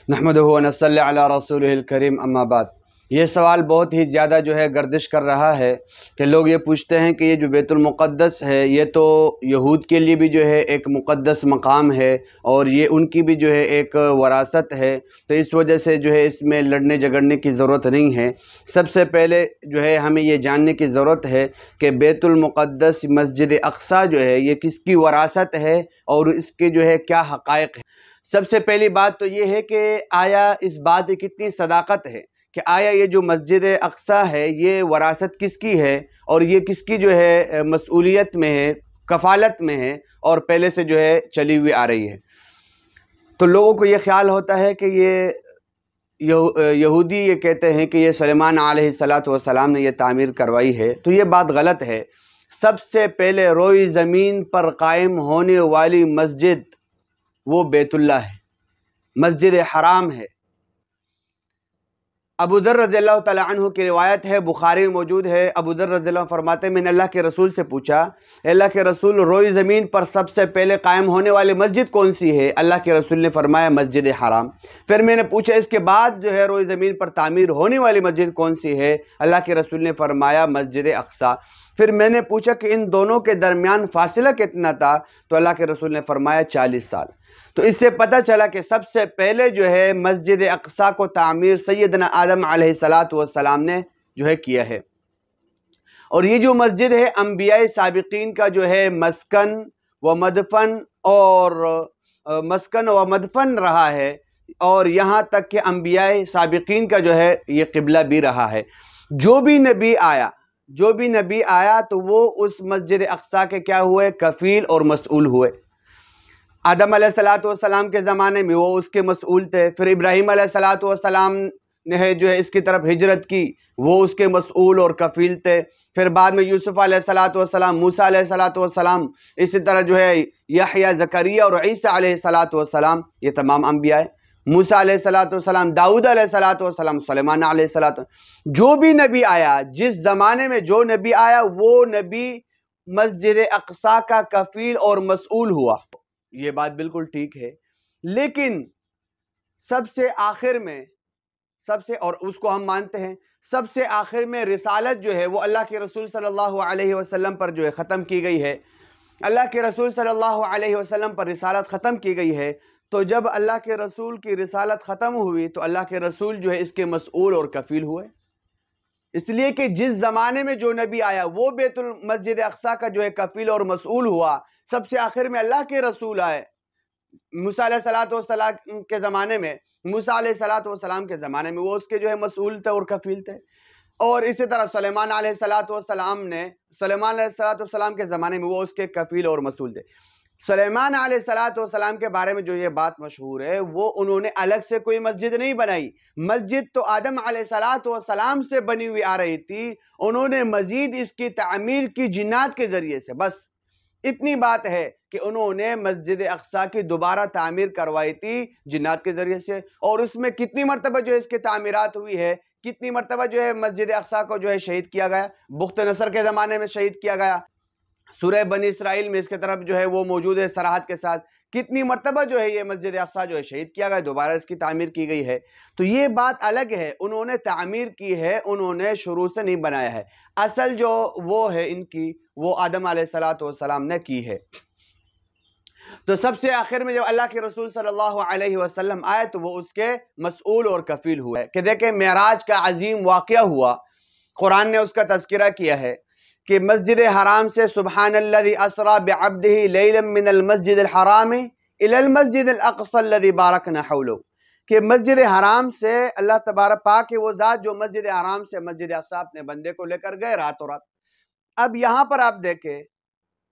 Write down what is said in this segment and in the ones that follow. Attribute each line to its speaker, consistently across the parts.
Speaker 1: نحمدہ و نصلی علی رسولہ الکریم اما بعد۔ یہ سوال بہت ہی زیادہ گردش کر رہا ہے کہ لوگ یہ پوچھتے ہیں کہ یہ جو بیت المقدس ہے یہ تو یہود کے لیے بھی ایک مقدس مقام ہے اور یہ ان کی بھی ایک وراثت ہے، تو اس وجہ سے اس میں لڑنے جھگڑنے کی ضرورت نہیں ہے۔ سب سے پہلے ہمیں یہ جاننے کی ضرورت ہے کہ بیت المقدس مسجد اقصیٰ یہ کس کی وراثت ہے اور اس کے کیا حقائق ہیں۔ سب سے پہلی بات تو یہ ہے کہ آیا اس بات کی کتنی صداقت ہے کہ آیا یہ جو مسجد اقصیٰ ہے یہ وراثت کس کی ہے اور یہ کس کی مسئولیت میں ہے، کفالت میں ہے اور پہلے سے چلی ہوئی آ رہی ہے۔ تو لوگوں کو یہ خیال ہوتا ہے کہ یہودی یہ کہتے ہیں کہ یہ سلیمان علیہ السلام نے یہ تعمیر کروائی ہے، تو یہ بات غلط ہے۔ سب سے پہلے روئی زمین پر قائم ہونے والی مسجد وہ بیت اللہ ہے، مسجد حرام ہے۔ ابو ذر رضی اللہ تعالیٰ عنہ کی روایت ہے، بخاری میں موجود ہے۔ ابو ذر رضی اللہ عنہ فرماتے ہیں میں نے اللہ کے رسول سے پوچھا، اللہ کے رسول روئی زمین پر سب سے پہلے قائم ہونے والی مسجد کون سی ہے؟ اللہ کے رسول نے فرمایا مسجد حرام۔ پھر میں نے پوچھا اس کے بعد روئی زمین پر تعمیر ہونے والی مسجد کون سی ہے؟ اللہ کے رسول نے فرمایا مسجد اقصیٰ۔ پھر میں نے پوچھا کہ ان دونوں کے درمیان فاصلہ کتنا تھا؟ تو اللہ کے رسول نے فرمایا 40 سال۔ تو اس سے پتہ چلا کہ سب سے پہلے مسجد اقصیٰ کو تعمیر سیدنا آدم علیہ السلام نے کیا ہے، اور یہ جو مسجد ہے انبیاء سابقین کا مسکن و مدفن رہا ہے، اور یہاں تک کہ انبیاء سابقین کا یہ قبلہ بھی رہا ہے۔ جو بھی نبی آیا تو وہ اس مسجد اقصیٰ کے کیا ہوئے؟ کفیل اور مسئول ہوئے۔ آدم علیہ السلام کے زمانے میں وہ اس کے مسئول تھے، پھر ابراہیم علیہ السلام نے اس کی طرف ہجرت کی، وہ اس کے مسئول اور کفیل تھے۔ پھر بعد میں یوسف علیہ السلام، موسیٰ علیہ السلام، اسی طرح یحییٰ، زکریا اور عیسیٰ علیہ السلام، یہ تمام انبیاء ہیں۔ موسیٰ علیہ السلام، داؤد علیہ السلام، سلیمان علیہ السلام، جو بھی نبی آیا، جس زمانے میں جو نبی آیا وہ نبی مسجد اقصیٰ کا کفیل اور مسئول ہوا۔ یہ بات بالکل ٹھیک ہے، لیکن سب سے آخر میں اور اس کو ہم مانتے ہیں، سب سے آخر میں رسالت وہ اللہ کے رسول صلی اللہ علیہ وسلم پر ختم کی گئی ہے۔ اللہ کے رسول صلی اللہ علیہ وسلم پر رسالت ختم کی گئی ہے، تو جب اللہ کے رسول کی رسالت ختم ہوئی تو اللہ کے رسول اس کے مسئول اور کفیل ہوئے، اس لیے کہ جس زمانے میں جو نبی آیا وہ بیت المسجد اقصیٰ کا کفیل اور مسئول ہوا۔ سب سے آخر میں اللہ کے رسول آئے، موسیٰ علیہ السلام کے زمانے میں، موسیٰ علیہ السلام کے زمانے میں وہ اس کے مسئول تھے اور کفیل تھے، اور اسی طرح سلیمان علیہ السلام کے زمانے میں وہ اس کے کفیل اور مسئول تھے۔ سلیمان علیہ السلام کے بارے میں یہ بات مشہور ہے، وہ انہوں نے الگ سے کوئی مسجد نہیں بنائی، مسجد تو آدم علیہ السلام سے بنی ہوئی آ رہی تھی، انہوں نے مزید اس کی تعمیر کی جنات کے ذریعے سے۔ بس اتنی بات ہے کہ انہوں نے مسجد اقصیٰ کی دوبارہ تعمیر کروائی تھی جنات کے ذریعے سے، اور اس میں کتنی مرتبہ اس کی تعمیرات ہوئی ہے، کتنی مرتبہ مسجد اقصیٰ کو شہید کیا گیا۔ بخت نصر کے زمانے میں شہید کیا گیا، سورہ بنی اسرائیل میں اس کے طرف وہ موجود ہے صراحت کے ساتھ، کتنی مرتبہ یہ مسجد اقصیٰ شہید کیا گیا، دوبارہ اس کی تعمیر کی گئی ہے۔ تو یہ بات الگ ہے، انہوں نے تعمیر کی ہے، انہوں نے شروع سے نہیں بنایا ہے، اصل وہ ہے ان کی، وہ آدم علیہ السلام نے کی ہے۔ تو سب سے آخر میں جب اللہ کے رسول صلی اللہ علیہ وسلم آئے تو وہ اس کے مسئول اور کفیل ہوئے۔ کہ دیکھیں معراج کا عظیم واقعہ ہوا، قرآن نے اس کا تذکرہ کیا ہے کہ مسجد حرام سے سبحان الذی اسری بعبدہ لیلا من المسجد الحرام الی المسجد الاقصی الذی بارکنا حولہ، کہ مسجد حرام سے اللہ تبارک پاک ہے وہ ذات جو مسجد حرام سے مسجد اقصیٰ اپنے بندے کو لے کر گئے راتوں رات۔ اب یہاں پر آپ دیکھیں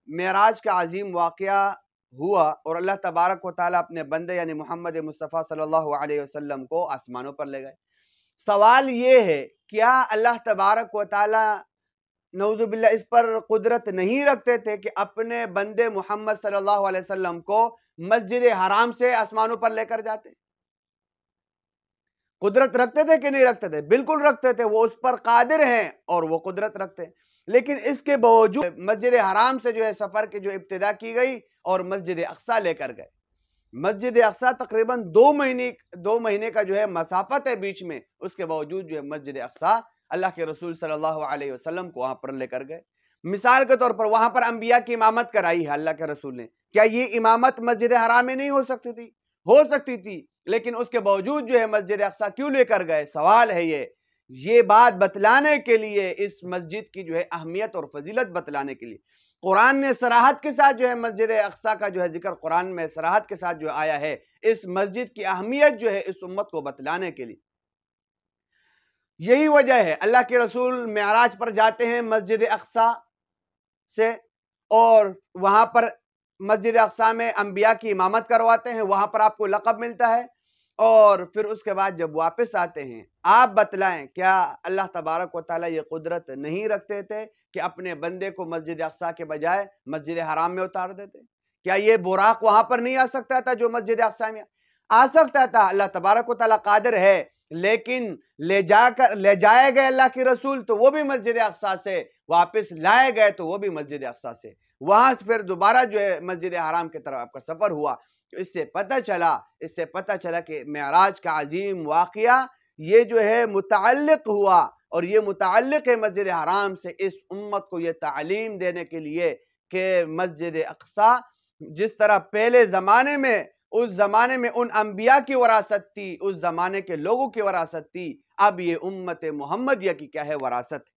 Speaker 1: معراج کا عظیم واقعہ ہوا اور اللہ تبارک و تعالیٰ اپنے بندے یعنی محمد مصطفیٰ صلی اللہ علیہ وسلم کو آسمانوں پر لے گئے۔ سوال یہ ہے کیا اللہ تبارک و تعالیٰ نعوذ باللہ اس پر قدرت نہیں رکھتے تھے کہ اپنے بندے محمد صلی اللہ علیہ وسلم کو مسجد حرام سے آسمانوں پر لے کر جاتے؟ قدرت رکھتے تھے کہ نہیں رکھتے تھے؟ بالکل رکھتے تھے، وہ اس پر قادر ہیں اور وہ قدرت رکھتے ہیں، لیکن اس کے باوجود مسجد حرام سے سفر کی ابتدا کی گئی اور مسجد اقصیٰ لے کر گئے۔ مسجد اقصی تقریباً 2 مہینے کا جو ہے مسافت ہے بیچ میں، اس کے باوجود جو ہے مسجد اقصی اللہ کے رسول صلی اللہ علیہ وسلم کو وہاں پر لے کر گئے۔ مثال کے طور پر وہاں پر انبیاء کی امامت کرائی ہے اللہ کے رسول نے، کیا یہ امامت مسجد حرام میں نہیں ہو سکتی تھی؟ ہو سکتی تھی، لیکن اس کے باوجود جو ہے مسجد اقصی کیوں لے کر گئے؟ سوال ہے یہ بات بتلانے کے لیے، اس مسجد کی جو ہے اہمیت اور فضیلت بتلانے کے لیے قرآن نے صراحت کے ساتھ جو ہے مسجد اقصی کا جو ہے ذکر قرآن میں صراحت کے ساتھ جو آیا ہے، اس مسجد کی اہمیت جو ہے اس امت کو بتلانے کے لیے۔ یہی وجہ ہے اللہ کے رسول معراج پر جاتے ہیں مسجد اقصی سے، اور وہاں پر مسجد اقصی میں انبیاء کی امامت کرواتے ہیں، وہاں پر آپ کو لقب ملتا ہے، اور پھر اس کے بعد جب واپس آتے ہیں، آپ بتلائیں کیا اللہ تبارک و تعالیٰ یہ قدرت نہیں رکھتے تھے کہ اپنے بندے کو مسجد اقصی کے بجائے مسجد حرام میں اتار دیتے؟ کیا یہ براق وہاں پر نہیں آ سکتا تھا جو مسجد اقصی میں آ سکتا تھا؟ اللہ تبارک و تعالیٰ قادر ہے، لیکن لے جائے گئے اللہ کے رسول تو وہ بھی مسجد اقصی سے، واپس لائے گئے تو وہ بھی مسجد اقصی سے، وہاں سے پھر دوبارہ جو ہے مسجد حرام کی طرف آپ کا سفر ہوا۔ تو اس سے پتہ چلا کہ معراج کا عظیم واقعہ یہ جو ہے متعلق ہوا، اور یہ متعلق ہے مسجد حرام سے، اس امت کو یہ تعلیم دینے کے لیے کہ مسجد اقصی جس طرح پہلے زمانے میں، اس زمانے میں ان انبیاء کی وراثت تھی، اس زمانے کے لوگوں کی وراثت تھی، اب یہ امت محمدیہ کی کیا ہے؟ وراثت۔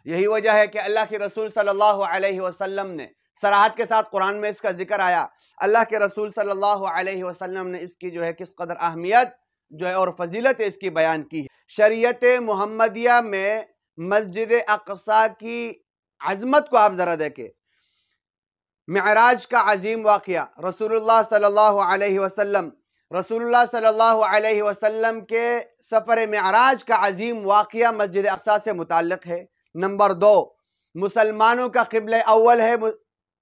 Speaker 1: یہی وجہ ہے کہ اللہ کے رسول صلی اللہ علیہ وسلم نے صراحت کے ساتھ قرآن میں اس کا ذکر آیا، اللہ کے رسول صلی اللہ علیہ وسلم نے اس کی جو ہے کس قدر اہمیت جو ہے اور فضیلت اس کی بیان کی ہے۔ شریعت محمدیہ میں مسجد اقصی کی عظمت کو آپ ذرا دیکھیں۔ معراج کا عظیم واقعہ، رسول اللہ صلی اللہ علیہ وسلم کے سفر معراج کا عظیم واقعہ مسجد اقصی سے متعلق ہے۔ نمبر 2، مسلمانوں کا قبلہ اول ہے۔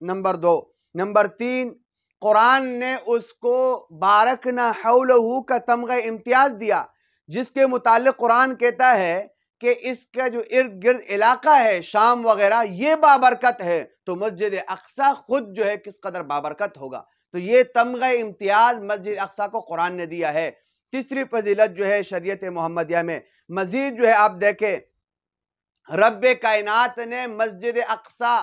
Speaker 1: نمبر 2، نمبر 3، قرآن نے اس کو بارکنا حولہ کا تمغہ امتیاز دیا، جس کے متعلق قرآن کہتا ہے کہ اس کا جو ارد گرد علاقہ ہے شام وغیرہ یہ بابرکت ہے، تو مسجد اقصی خود جو ہے کس قدر بابرکت ہوگا۔ تو یہ تمغہ امتیاز مسجد اقصی کو قرآن نے دیا ہے۔ تیسری فضیلت جو ہے شریعت محمدیہ میں مزید جو ہے آپ دیکھیں، رب کائنات نے مسجد اقصی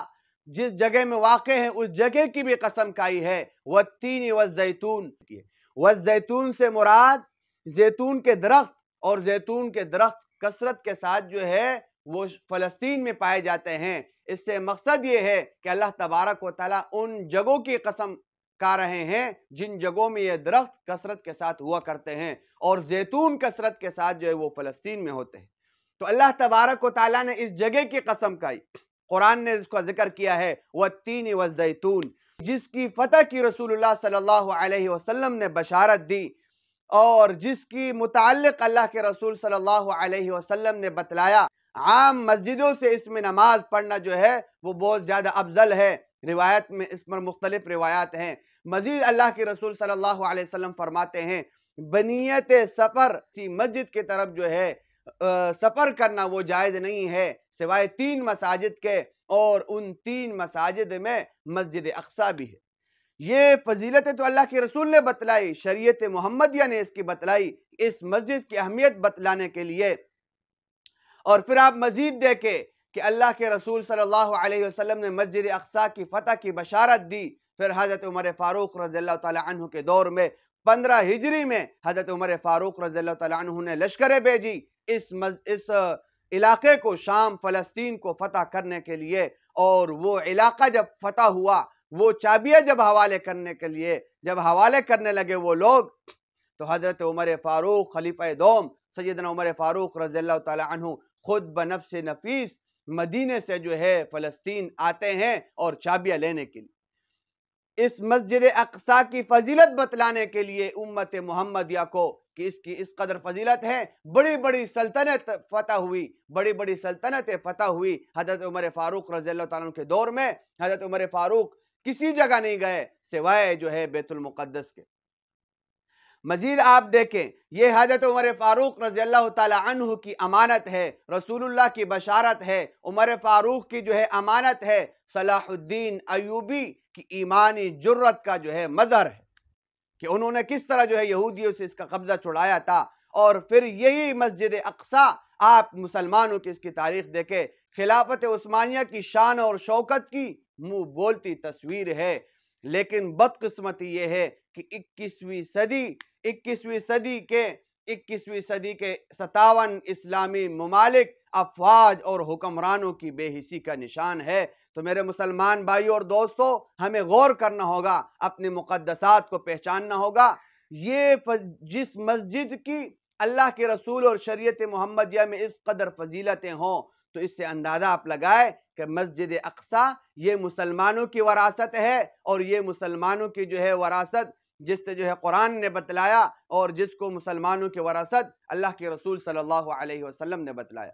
Speaker 1: جس جگہ میں واقع ہے اس جگہ کی بھی قسم کھائی ہے، والتین والزیتون کی۔ والزیتون سے مراد زیتون کے درخت، اور زیتون کے درخت کثرت کے ساتھ جو ہے وہ فلسطین میں پائے جاتے ہیں۔ اس سے مقصد یہ ہے کہ اللہ تبارک و تعالیٰ ان جگہوں کی قسم کھا رہے ہیں جن جگہوں میں یہ درخت کثرت کے ساتھ ہوا کرتے ہیں، اور زیتون کثرت کے ساتھ جو ہے وہ فلسطین میں ہوتے ہیں۔ تو اللہ تبارک و تعالیٰ نے اس جگہ کی قسم کھائی، قرآن نے اس کا ذکر کیا ہے، والتین والزیتون، جس کی فتح کی رسول اللہ صلی اللہ علیہ وسلم نے بشارت دی، اور جس کی متعلق اللہ کے رسول صلی اللہ علیہ وسلم نے بتلایا عام مسجدوں سے اس میں نماز پڑھنا جو ہے وہ بہت زیادہ افضل ہے۔ روایت میں اس پر مختلف روایات ہیں۔ مزید اللہ کے رسول صلی اللہ علیہ وسلم فرماتے ہیں بنیت سفر کی مسجد کی طرف جو ہے سفر کرنا وہ جائز نہیں ہے سوائے 3 مساجد کے، اور ان 3 مساجد میں مسجد اقصی بھی ہے۔ یہ فضیلتیں تو اللہ کے رسول نے بتلائی، شریعت محمدیہ نے اس کی بتلائی اس مسجد کی اہمیت بتلانے کے لیے۔ اور پھر آپ مزید دیکھیں کہ اللہ کے رسول صلی اللہ علیہ وسلم نے مسجد اقصی کی فتح کی بشارت دی، پھر حضرت عمر فاروق رضی اللہ تعالی عنہ کے دور میں 15 ہجری میں حضرت عمر فاروق رضی اللہ تعالی عنہ نے لشکریں بھیجی اس علاقے کو، شام فلسطین کو فتح کرنے کے لیے، اور وہ علاقہ جب فتح ہوا، وہ چابیاں جب حوالے کرنے لگے وہ لوگ، تو حضرت عمر فاروق خلیفہ دوم سیدنا عمر فاروق رضی اللہ تعالی عنہ خود بنفس نفیس مدینے سے جو ہے فلسطین آتے ہیں اور چابیاں لینے کے لیے۔ اس مسجد اقصی کی فضیلت بتلانے کے لیے امت محمدیہ کو کہ اس کی اس قدر فضیلت ہے، بڑی بڑی سلطنتیں فتح ہوئی حضرت عمر فاروق رضی اللہ تعالیٰ عنہ کے دور میں۔ حضرت عمر فاروق کسی جگہ نہیں گئے سوائے جو ہے بیت المقدس کے۔ مزید آپ دیکھیں، یہ حضرت عمر فاروق رضی اللہ تعالی عنہ کی امانت ہے، رسول اللہ کی بشارت ہے، عمر فاروق کی جو ہے امانت ہے، صلاح الدین ایوبی کی ایمانی جرت کا جو ہے مظہر ہے۔ کہ انہوں نے کس طرح جو ہے یہودیوں سے اس کا قبضہ چھڑایا تھا، اور پھر یہی مسجد اقصیٰ آپ مسلمانوں کی اس کی تاریخ دیکھیں، خلافت عثمانیہ کی شان اور شوکت کی منہ بولتی تصویر ہے۔ لیکن بدقسمتی یہ ہے کہ اکیسویں صدی کے 57 اسلامی ممالک افواج اور حکمرانوں کی بے حسی کا نشان ہے۔ تو میرے مسلمان بھائیوں اور دوستو، ہمیں غور کرنا ہوگا، اپنے مقدسات کو پہچاننا ہوگا۔ یہ جس مسجد کی اللہ کے رسول اور شریعت محمدیہ میں اس قدر فضیلتیں ہوں، تو اس سے اندازہ آپ لگائے کہ مسجد اقصیٰ یہ مسلمانوں کی وراثت ہے، اور یہ مسلمانوں کی جو ہے وراثت جس سے جو ہے قرآن نے بتلایا، اور جس کو مسلمانوں کی وراثت اللہ کے رسول صلی اللہ علیہ وسلم نے بتلایا۔